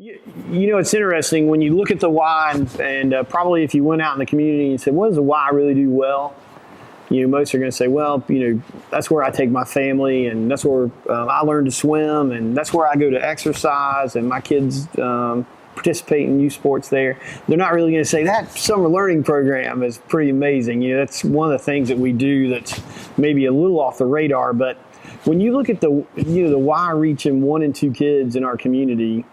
It's interesting when you look at the why, and probably if you went out in the community and said, what does the why really do well? Most are going to say, well, that's where I take my family, and that's where I learn to swim, and that's where I go to exercise, and my kids participate in youth sports there. They're not really going to say that summer learning program is pretty amazing. That's one of the things that we do that's maybe a little off the radar. But when you look at the why reaching 1 and 2 kids in our community,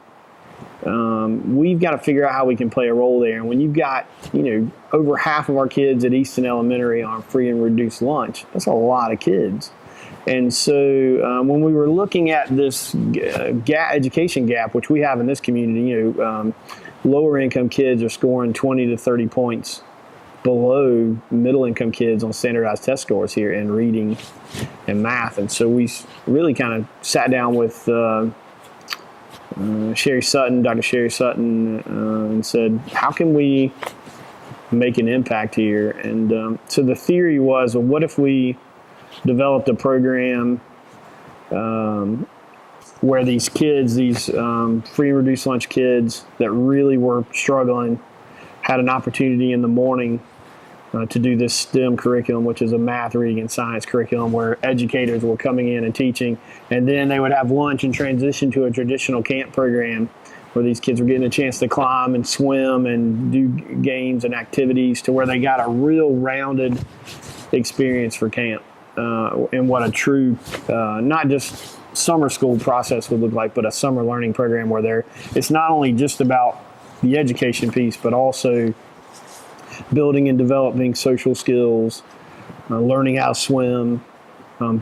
we've got to figure out how we can play a role there. And when you've got, over half of our kids at Easton Elementary on free and reduced lunch, that's a lot of kids. And so when we were looking at this education gap, which we have in this community, lower income kids are scoring 20 to 30 points below middle income kids on standardized test scores here in reading and math. And so we really kind of sat down with Dr. Sherry Sutton, and said, how can we make an impact here? And so the theory was, well, what if we developed a program where these kids, these free and reduced lunch kids that really were struggling, had an opportunity in the morning to do this STEM curriculum, which is a math, reading, and science curriculum where educators were coming in and teaching, and then they would have lunch and transition to a traditional camp program where these kids were getting a chance to climb and swim and do games and activities to where they got a real rounded experience for camp and what a true, not just summer school process would look like, but a summer learning program where it's not only just about the education piece, but also building and developing social skills, learning how to swim,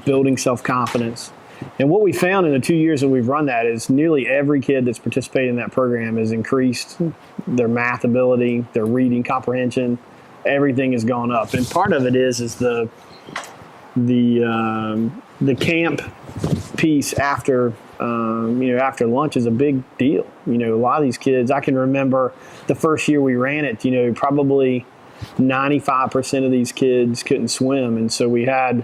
building self-confidence. And what we found in the 2 years that we've run that is nearly every kid that's participated in that program has increased their math ability, their reading comprehension. Everything has gone up. And part of it is the camp piece after lunch is a big deal. A lot of these kids, I can remember the first year we ran it, probably 95% of these kids couldn't swim. And so we have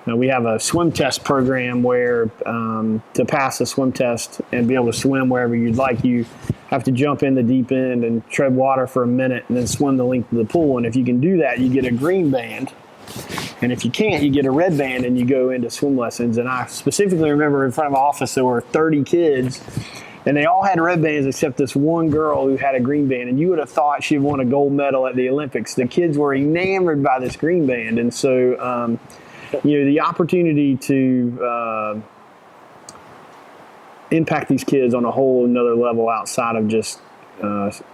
a swim test program where to pass a swim test and be able to swim wherever you'd like, you have to jump in the deep end and tread water for a minute and then swim the length of the pool. And if you can do that, you get a green band. And if you can't, you get a red band and you go into swim lessons. And I specifically remember in front of my office there were 30 kids, and they all had red bands except this one girl who had a green band. And you would have thought she'd won a gold medal at the Olympics. The kids were enamored by this green band. And so, the opportunity to impact these kids on a whole another level outside of just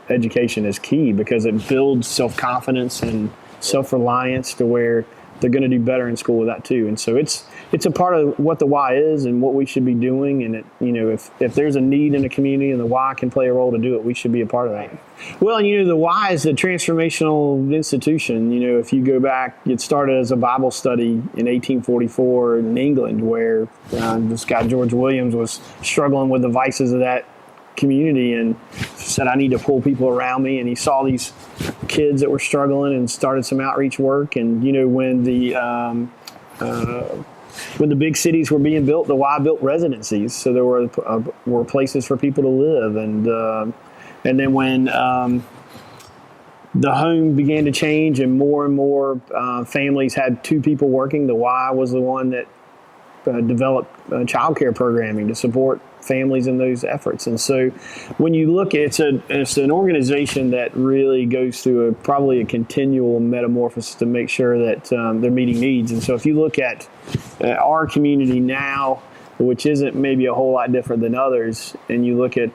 education is key, because it builds self-confidence and self-reliance to where they're going to do better in school with that too. And so it's a part of what the why is and what we should be doing. And if there's a need in the community and the why can play a role to do it, we should be a part of that. Well, the why is a transformational institution. If you go back, it started as a Bible study in 1844 in England, where this guy George Williams was struggling with the vices of that community and said, I need to pull people around me. And he saw these kids that were struggling and started some outreach work. And when the big cities were being built, the Y built residencies, so there were places for people to live. And then when the home began to change and more families had 2 people working, the Y was the one that developed child care programming to support families in those efforts. And so when you look at it's an organization that really goes through probably a continual metamorphosis to make sure that they're meeting needs. And so if you look at our community now, which isn't maybe a whole lot different than others, and you look at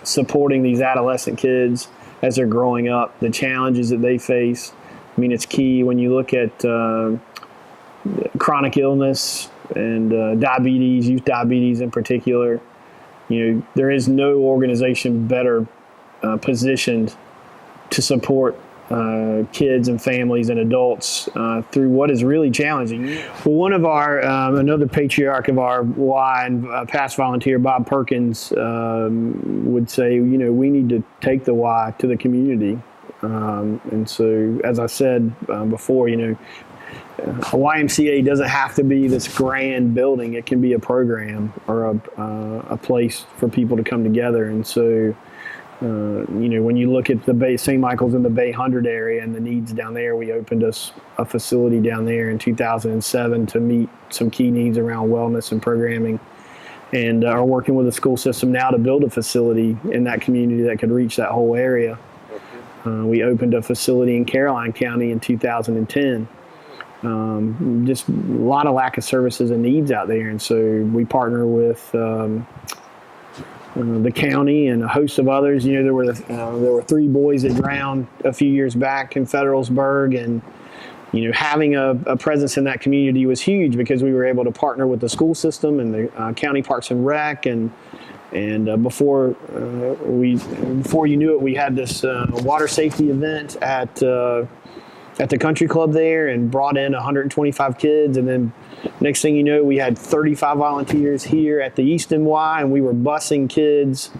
supporting these adolescent kids as they're growing up, the challenges that they face, it's key. When you look at chronic illness and diabetes, youth diabetes in particular, there is no organization better positioned to support kids and families and adults through what is really challenging. Well, one of our, another patriarch of our Y and past volunteer, Bob Perkins, would say, we need to take the Y to the community. And so, as I said before, a YMCA doesn't have to be this grand building. It can be a program or a place for people to come together. And so, when you look at the Bay, St. Michael's in the Bay 100 area and the needs down there, we opened a facility down there in 2007 to meet some key needs around wellness and programming, and are working with the school system now to build a facility in that community that could reach that whole area. We opened a facility in Caroline County in 2010. Just a lot of lack of services and needs out there, and so we partner with the county and a host of others. There were 3 boys that drowned a few years back in Federalsburg, and having a presence in that community was huge because we were able to partner with the school system and the county Parks and Rec, and before you knew it, we had this water safety event at the country club there and brought in 125 kids, and then next thing you know, we had 35 volunteers here at the Easton Y, and we were busing kids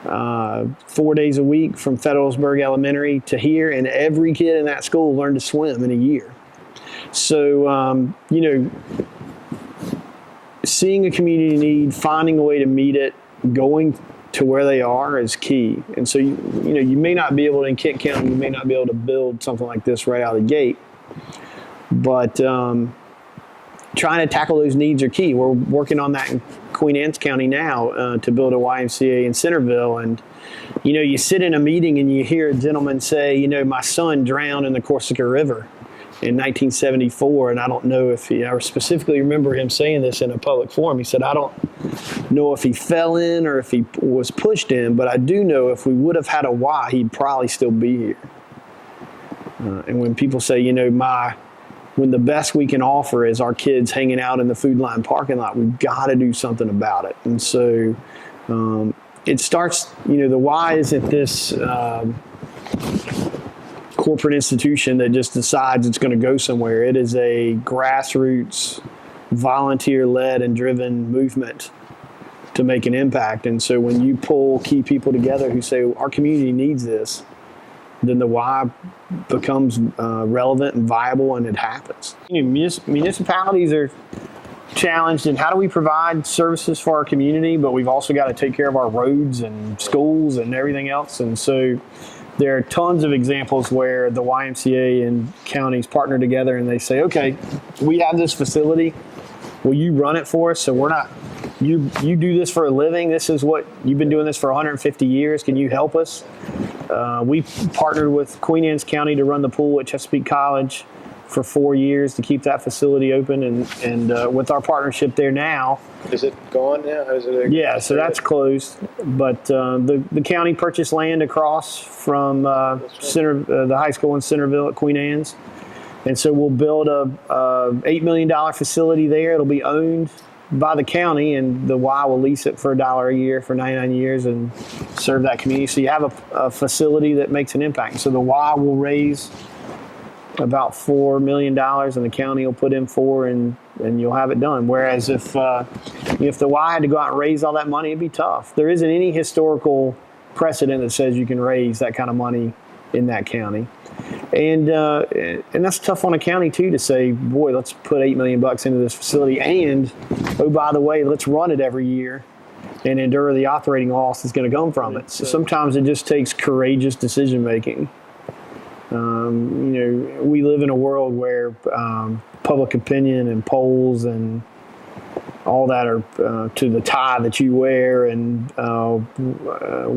4 days a week from Federalsburg Elementary to here, and every kid in that school learned to swim in a year. So, seeing a community need, finding a way to meet it, going to where they are is key. And so, you may not be able to, in Kent County, you may not be able to build something like this right out of the gate, but trying to tackle those needs are key. We're working on that in Queen Anne's County now to build a YMCA in Centreville. And, you sit in a meeting and you hear a gentleman say, my son drowned in the Corsica River in 1974. And I don't know if I specifically remember him saying this in a public forum. He said, I don't know if he fell in or if he was pushed in, but I do know if we would have had a Y, he'd probably still be here. And when people say, when the best we can offer is our kids hanging out in the Food Line parking lot, we've got to do something about it. And so it starts, the Y isn't this corporate institution that just decides it's going to go somewhere. It is a grassroots, volunteer-led and driven movement to make an impact. And so when you pull key people together who say, our community needs this, then the Y becomes relevant and viable, and it happens. Municipalities are challenged in how do we provide services for our community, but we've also got to take care of our roads and schools and everything else. And so there are tons of examples where the YMCA and counties partner together and they say, okay, we have this facility. Will you run it for us? So we're not, you do this for a living. This is what you've been doing this for 150 years. Can you help us? We partnered with Queen Anne's County to run the pool at Chesapeake College for 4 years to keep that facility open, and with our partnership there now. Is it gone now? Yeah, so that's closed. But the county purchased land across from the high school in Centreville at Queen Anne's, and so we'll build a $8 million facility there. It'll be owned by the county, and the Y will lease it for $1 a year for 99 years and serve that community. So you have a facility that makes an impact. So the Y will raise about $4 million, and the county will put in $4 million, and you'll have it done. Whereas if the Y had to go out and raise all that money, it'd be tough. There isn't any historical precedent that says you can raise that kind of money in that county. And that's tough on a county too, to say, boy, let's put $8 million into this facility, and oh, by the way, let's run it every year and endure the operating loss that's going to come from it. So sometimes it just takes courageous decision making. We live in a world where public opinion and polls and all that are to the tie that you wear, and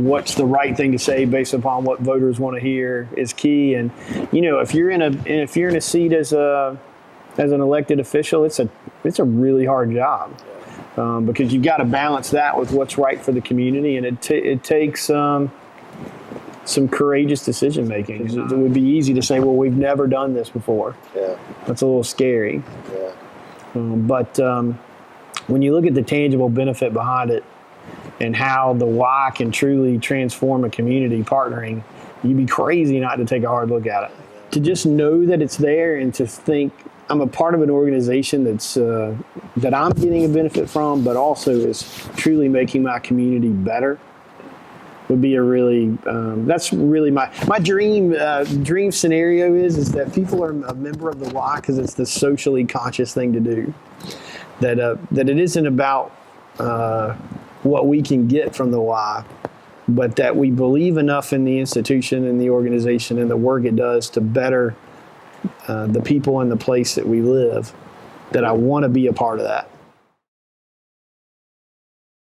what's the right thing to say based upon what voters want to hear is key. And if you're in a seat as an elected official, it's a really hard job because you've got to balance that with what's right for the community, and it takes some courageous decision making. It would be easy to say, well, we've never done this before. Yeah, that's a little scary. Yeah, but when you look at the tangible benefit behind it and how the Y can truly transform a community partnering, you'd be crazy not to take a hard look at it. To just know that it's there and to think I'm a part of an organization that I'm getting a benefit from, but also is truly making my community better. would be a really that's really my dream scenario is that people are a member of the Y because it's the socially conscious thing to do. That it isn't about what we can get from the Y, but that we believe enough in the institution and the organization and the work it does to better the people and the place that we live, that I want to be a part of that.